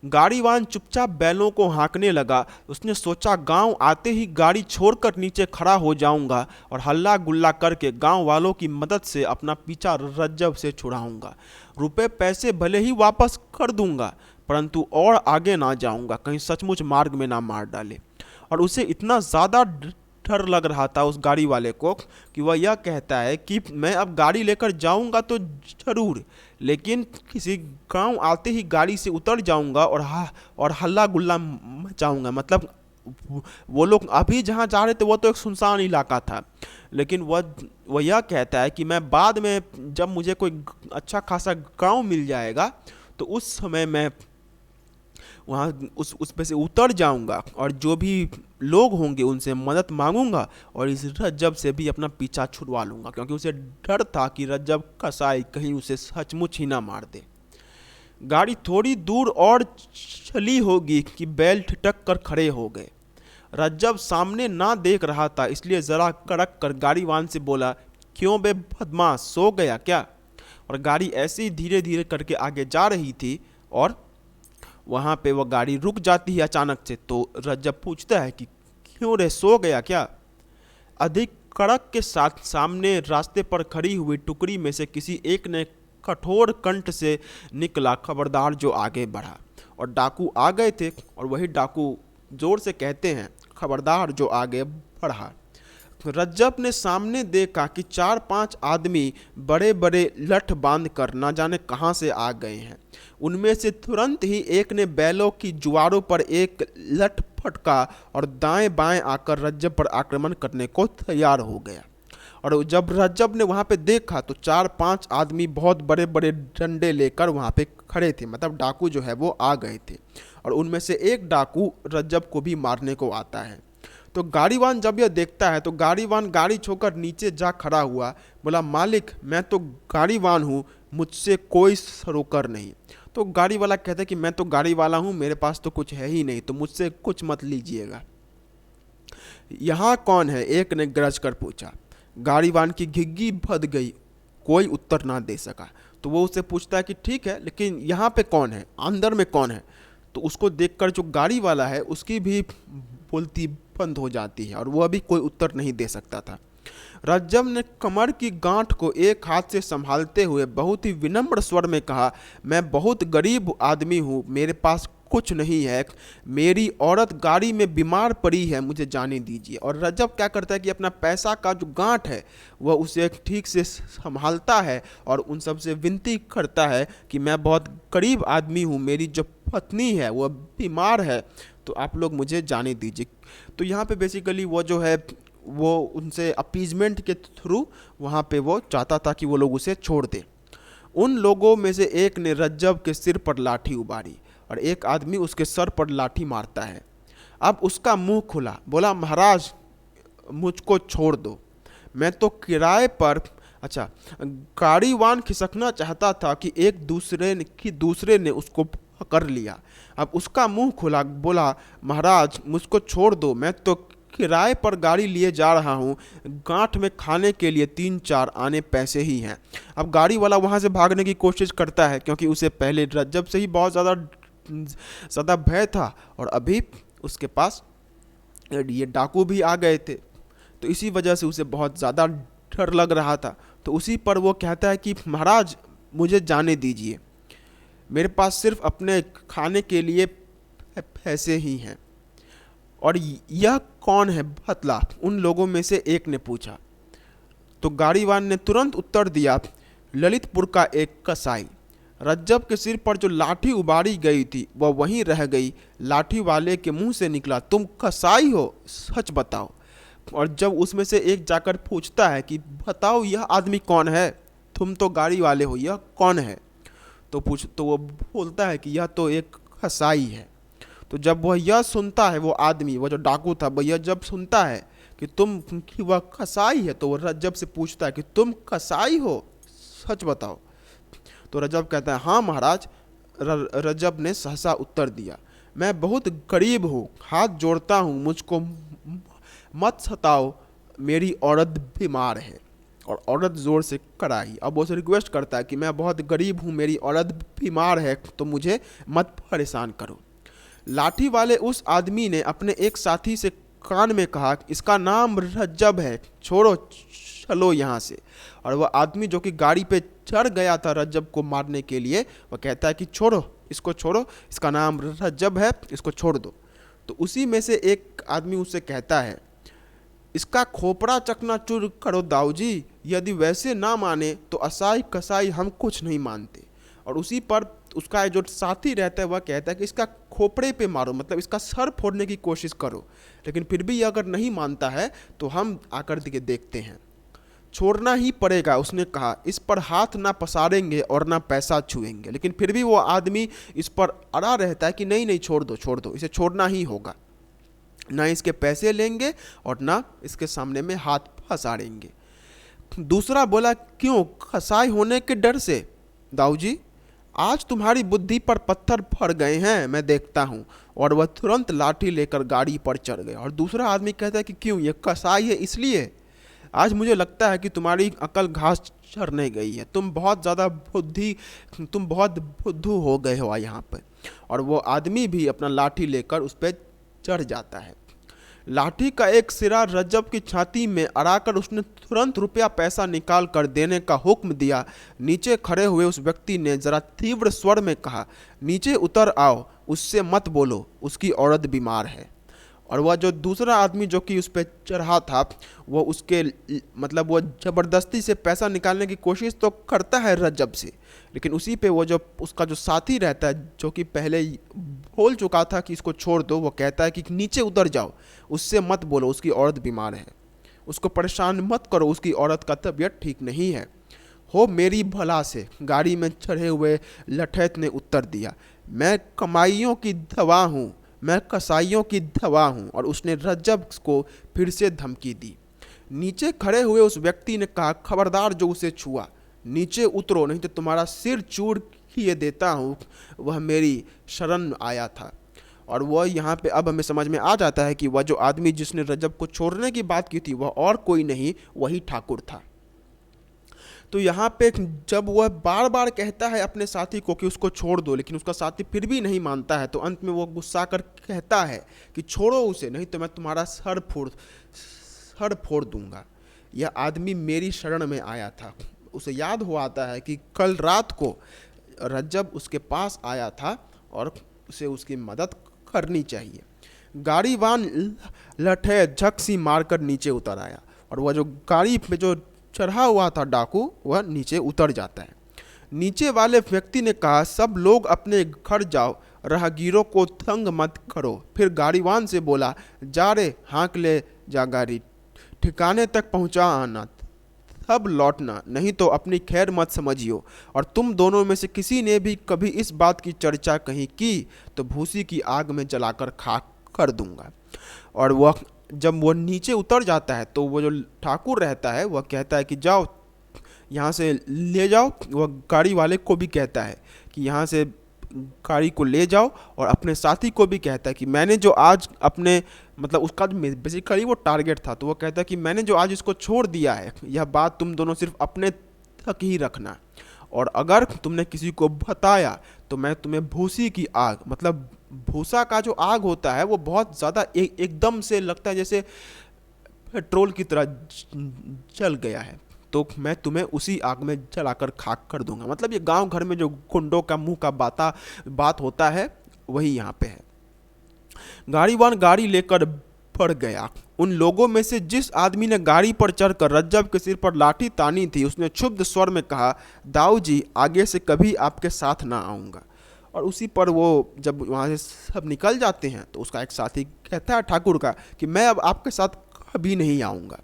गाड़ीवान चुपचाप बैलों को हाँकने लगा। उसने सोचा गांव आते ही गाड़ी छोड़कर नीचे खड़ा हो जाऊंगा और हल्ला गुल्ला करके गांव वालों की मदद से अपना पीछा रज्जब से छुड़ाऊंगा। रुपए पैसे भले ही वापस कर दूंगा, परंतु और आगे ना जाऊंगा, कहीं सचमुच मार्ग में ना मार डाले। और उसे इतना ज़्यादा डर लग रहा था उस गाड़ी वाले को कि वह यह कहता है कि मैं अब गाड़ी लेकर जाऊंगा तो जरूर, लेकिन किसी गांव आते ही गाड़ी से उतर जाऊंगा और हल्ला गुल्ला मचाऊंगा। मतलब वो लोग अभी जहां जा रहे थे वो तो एक सुनसान इलाका था, लेकिन वह यह कहता है कि मैं बाद में जब मुझे कोई अच्छा खासा गांव मिल जाएगा तो उस समय मैं वहाँ उस पे से उतर जाऊंगा और जो भी लोग होंगे उनसे मदद मांगूंगा और इस रज्जब से भी अपना पीछा छुड़वा लूंगा, क्योंकि उसे डर था कि रज्जब कसाई कहीं उसे सचमुच ही ना मार दे। गाड़ी थोड़ी दूर और चली होगी कि बैल ठिठक कर खड़े हो गए। रज्जब सामने ना देख रहा था, इसलिए जरा कड़क कर गाड़ीवान से बोला, क्यों बे बदमाश, सो गया क्या? और गाड़ी ऐसे ही धीरे धीरे करके आगे जा रही थी और वहाँ पे वह गाड़ी रुक जाती है अचानक से। तो रज्जब पूछता है कि क्यों रे, सो गया क्या? अधिक कड़क के साथ सामने रास्ते पर खड़ी हुई टुकड़ी में से किसी एक ने कठोर कंठ से निकला, खबरदार जो आगे बढ़ा। और डाकू आ गए थे और वही डाकू जोर से कहते हैं, खबरदार जो आगे बढ़ा। रज्जब ने सामने देखा कि 4-5 आदमी बड़े बड़े लठ बांध कर ना जाने कहाँ से आ गए हैं। उनमें से तुरंत ही एक ने बैलों की जुआरों पर एक लठ फटका और दाएं बाएं आकर रज्जब पर आक्रमण करने को तैयार हो गया। और जब रज्जब ने वहाँ पे देखा तो 4-5 आदमी बहुत बड़े बड़े डंडे लेकर वहाँ पे खड़े थे, मतलब डाकू जो है वो आ गए थे। और उनमें से एक डाकू रज्जब को भी मारने को आता है। तो गाड़ीवान जब यह देखता है तो गाड़ीवान गाड़ी छोड़कर नीचे जा खड़ा हुआ, बोला, मालिक मैं तो गाड़ीवान हूँ, मुझसे कोई सरोकर नहीं। तो गाड़ी वाला कहता है कि मैं तो गाड़ी वाला हूँ, मेरे पास तो कुछ है ही नहीं, तो मुझसे कुछ मत लीजिएगा। यहाँ कौन है? एक ने गरज कर पूछा। गाड़ीवान की घिग्गी भद गई, कोई उत्तर ना दे सका। तो वो उससे पूछता है कि ठीक है, लेकिन यहाँ पे कौन है, अंदर में कौन है? तो उसको देखकर जो गाड़ी वाला है उसकी भी बोलती बंद हो जाती है और वह भी कोई उत्तर नहीं दे सकता था। रज्जब ने कमर की गांठ को एक हाथ से संभालते हुए बहुत ही विनम्र स्वर में कहा, मैं बहुत गरीब आदमी हूँ, मेरे पास कुछ नहीं है, मेरी औरत गाड़ी में बीमार पड़ी है, मुझे जाने दीजिए। और रज्जब क्या करता है कि अपना पैसा का जो गांठ है वह उसे ठीक से संभालता है और उन सब से विनती करता है कि मैं बहुत गरीब आदमी हूँ, मेरी जो पत्नी है वह बीमार है, तो आप लोग मुझे जाने दीजिए। तो यहाँ पे बेसिकली वो जो है वो उनसे अपीजमेंट के थ्रू वहाँ पे वो चाहता था कि वो लोग उसे छोड़ दें। उन लोगों में से एक ने रज्जब के सिर पर लाठी उबारी और एक आदमी उसके सर पर लाठी मारता है। अब उसका मुंह खुला, बोला, महाराज मुझको छोड़ दो, मैं तो किराए पर। अच्छा, गाड़ीवान खिसकना चाहता था कि दूसरे ने उसको पकड़ लिया। अब उसका मुंह खुला, बोला, महाराज मुझको छोड़ दो, मैं तो किराए पर गाड़ी लिए जा रहा हूँ, गांठ में खाने के लिए 3-4 आने पैसे ही हैं। अब गाड़ी वाला वहाँ से भागने की कोशिश करता है क्योंकि उसे पहले रज्जब से ही बहुत ज़्यादा भय था और अभी उसके पास ये डाकू भी आ गए थे, तो इसी वजह से उसे बहुत ज़्यादा डर लग रहा था। तो उसी पर वो कहता है कि महाराज मुझे जाने दीजिए, मेरे पास सिर्फ अपने खाने के लिए पैसे ही हैं। और यह कौन है भतला? उन लोगों में से एक ने पूछा। तो गाड़ीवान ने तुरंत उत्तर दिया, ललितपुर का एक कसाई। रज्जब के सिर पर जो लाठी उबारी गई थी वह वहीं रह गई। लाठी वाले के मुंह से निकला, तुम कसाई हो, सच बताओ। और जब उसमें से एक जाकर पूछता है कि बताओ यह आदमी कौन है, तुम तो गाड़ी वाले हो, यह कौन है? तो वो बोलता है कि यह तो एक कसाई है। तो जब वह यह सुनता है, वो आदमी, वो जो डाकू था, वह यह जब सुनता है कि वह कसाई है, तो वह रज्जब से पूछता है कि तुम कसाई हो, सच बताओ। तो रज्जब कहता है, हाँ महाराज। रज्जब ने सहसा उत्तर दिया, मैं बहुत गरीब हूँ, हाथ जोड़ता हूँ, मुझको मत सताओ, मेरी औरत बीमार है। और औरत ज़ोर से कराई। अब वो उसे रिक्वेस्ट करता है कि मैं बहुत गरीब हूँ, मेरी औरत बीमार है, तो मुझे मत परेशान करो। लाठी वाले उस आदमी ने अपने एक साथी से कान में कहा, इसका नाम रज्जब है, छोड़ो, चलो यहाँ से। और वह आदमी जो कि गाड़ी पे चढ़ गया था रज्जब को मारने के लिए, वह कहता है कि छोड़ो, इसको छोड़ो, इसका नाम रज्जब है, इसको छोड़ दो। तो उसी में से एक आदमी उससे कहता है, इसका खोपड़ा चकनाचूर करो दाऊ जी, यदि वैसे ना माने तो असाई कसाई हम कुछ नहीं मानते। और उसी पर उसका जो साथी रहता है वह कहता है कि इसका खोपड़े पे मारो, मतलब इसका सर फोड़ने की कोशिश करो, लेकिन फिर भी अगर नहीं मानता है तो हम आकर के देखते हैं। छोड़ना ही पड़ेगा, उसने कहा। इस पर हाथ ना पसारेंगे और ना पैसा छुएंगे। लेकिन फिर भी वो आदमी इस पर अड़ा रहता है कि नहीं नहीं, छोड़ दो छोड़ दो, इसे छोड़ना ही होगा। ना इसके पैसे लेंगे और ना इसके सामने में हाथ पसारेंगे। दूसरा बोला, क्यों, कसाई होने के डर से? दाऊ जी, आज तुम्हारी बुद्धि पर पत्थर पड़ गए हैं, मैं देखता हूँ। और वह तुरंत लाठी लेकर गाड़ी पर चढ़ गया। और दूसरा आदमी कहता है कि क्यों, ये कसाई है इसलिए? आज मुझे लगता है कि तुम्हारी अकल घास चरने गई है, तुम बहुत बुद्धू हो गए हो यहाँ पर। और वो आदमी भी अपना लाठी लेकर उस पर चढ़ जाता है। लाठी का एक सिरा रज्जब की छाती में अड़ाकर उसने तुरंत रुपया पैसा निकाल कर देने का हुक्म दिया। नीचे खड़े हुए उस व्यक्ति ने जरा तीव्र स्वर में कहा, नीचे उतर आओ, उससे मत बोलो, उसकी औरत बीमार है। और वह जो दूसरा आदमी जो कि उस पर चढ़ा था, वो उसके मतलब वो ज़बरदस्ती से पैसा निकालने की कोशिश तो करता है रज्जब से, लेकिन उसी पे वो जो उसका जो साथी रहता है, जो कि पहले ही बोल चुका था कि इसको छोड़ दो, वो कहता है कि नीचे उतर जाओ, उससे मत बोलो, उसकी औरत बीमार है, उसको परेशान मत करो, उसकी औरत का तबीयत ठीक नहीं है। हो मेरी भला से, गाड़ी में चढ़े हुए लठैत ने उत्तर दिया, मैं कमाइयों की दवा हूँ, मैं कसाईयों की दवा हूँ। और उसने रज्जब को फिर से धमकी दी। नीचे खड़े हुए उस व्यक्ति ने कहा, खबरदार जो उसे छुआ, नीचे उतरो, नहीं तो तुम्हारा सिर चूर किए देता हूँ। वह मेरी शरण आया था। और वह यहाँ पे अब हमें समझ में आ जाता है कि वह जो आदमी जिसने रज्जब को छोड़ने की बात की थी, वह और कोई नहीं, वही ठाकुर था। तो यहाँ पे जब वह बार बार कहता है अपने साथी को कि उसको छोड़ दो, लेकिन उसका साथी फिर भी नहीं मानता है, तो अंत में वो गुस्सा कर कहता है कि छोड़ो उसे, नहीं तो मैं तुम्हारा सर फोड़ दूंगा। यह आदमी मेरी शरण में आया था। उसे याद हुआ आता है कि कल रात को रज्जब उसके पास आया था और उसे उसकी मदद करनी चाहिए। गाड़ीवान लठे झक सी मारकर नीचे उतर आया और वह जो गाड़ी पे जो चढ़ा हुआ था डाकू, वह नीचे उतर जाता है। नीचे वाले व्यक्ति ने कहा, सब लोग अपने घर जाओ, राहगीरों को तंग मत करो। फिर गाड़ीवान से बोला, जा रे, हाँक ले जा गाड़ी, ठिकाने तक पहुंचा आना, तब लौटना, नहीं तो अपनी खैर मत समझियो। और तुम दोनों में से किसी ने भी कभी इस बात की चर्चा कहीं की तो भूसी की आग में जलाकर खाक कर दूंगा। और वह जब वो नीचे उतर जाता है तो वो जो ठाकुर रहता है वह कहता है कि जाओ यहाँ से ले जाओ। वह गाड़ी वाले को भी कहता है कि यहाँ से गाड़ी को ले जाओ, और अपने साथी को भी कहता है कि मैंने जो आज अपने मतलब उसका जो बेसिकली वो टारगेट था, तो वो कहता है कि मैंने जो आज इसको छोड़ दिया है, यह बात तुम दोनों सिर्फ अपने तक ही रखना, और अगर तुमने किसी को बताया तो मैं तुम्हें भूसी की आग, मतलब भूसा का जो आग होता है वो बहुत ज़्यादा एकदम से लगता है जैसे पेट्रोल की तरह जल गया है, तो मैं तुम्हें उसी आग में जलाकर खाक कर दूंगा। मतलब ये गांव घर में जो गुंडों का मुंह का बात होता है, वही यहाँ पे है। गाड़ीवान गाड़ी लेकर बढ़ गया। उन लोगों में से जिस आदमी ने गाड़ी पर चढ़कर रज्जब के सिर पर लाठी तानी थी, उसने क्षुब्ध स्वर में कहा, दाऊ जी, आगे से कभी आपके साथ ना आऊँगा। और उसी पर वो जब वहाँ से सब निकल जाते हैं तो उसका एक साथी कहता है ठाकुर का कि मैं अब आपके साथ कभी नहीं आऊँगा।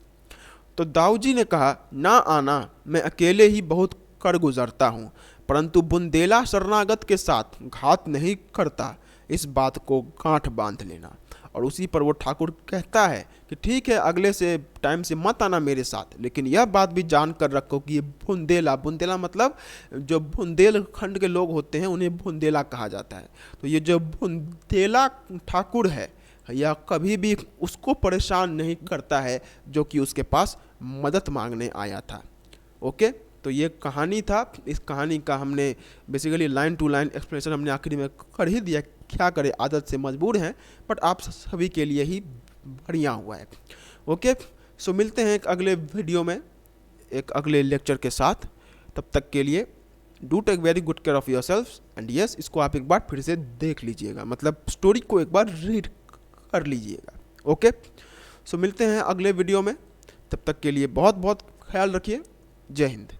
तो दाऊ जी ने कहा, ना आना, मैं अकेले ही बहुत कर गुजरता हूँ, परंतु बुंदेला शरणागत के साथ घात नहीं करता, इस बात को गांठ बांध लेना। और उसी पर वो ठाकुर कहता है कि ठीक है, अगले से टाइम से मत आना मेरे साथ, लेकिन यह बात भी जान कर रखो कि ये बुंदेला मतलब जो बुंदेलखंड के लोग होते हैं उन्हें बुंदेला कहा जाता है। तो ये जो बुंदेला ठाकुर है, यह कभी भी उसको परेशान नहीं करता है जो कि उसके पास मदद मांगने आया था। ओके, तो ये कहानी था। इस कहानी का हमने basically line to line explanation हमने आखिरी में कर ही दिया। क्या करें, आदत से मजबूर हैं, बट आप सभी के लिए ही बढ़िया हुआ है। ओके, सो मिलते हैं एक अगले वीडियो में एक अगले लेक्चर के साथ। तब तक के लिए do take very good care of yourself and yes, इसको आप एक बार फिर से देख लीजिएगा, मतलब स्टोरी को एक बार रीड कर लीजिएगा। ओके, सो मिलते हैं अगले वीडियो में। तब तक के लिए बहुत बहुत ख्याल रखिए। जय हिंद।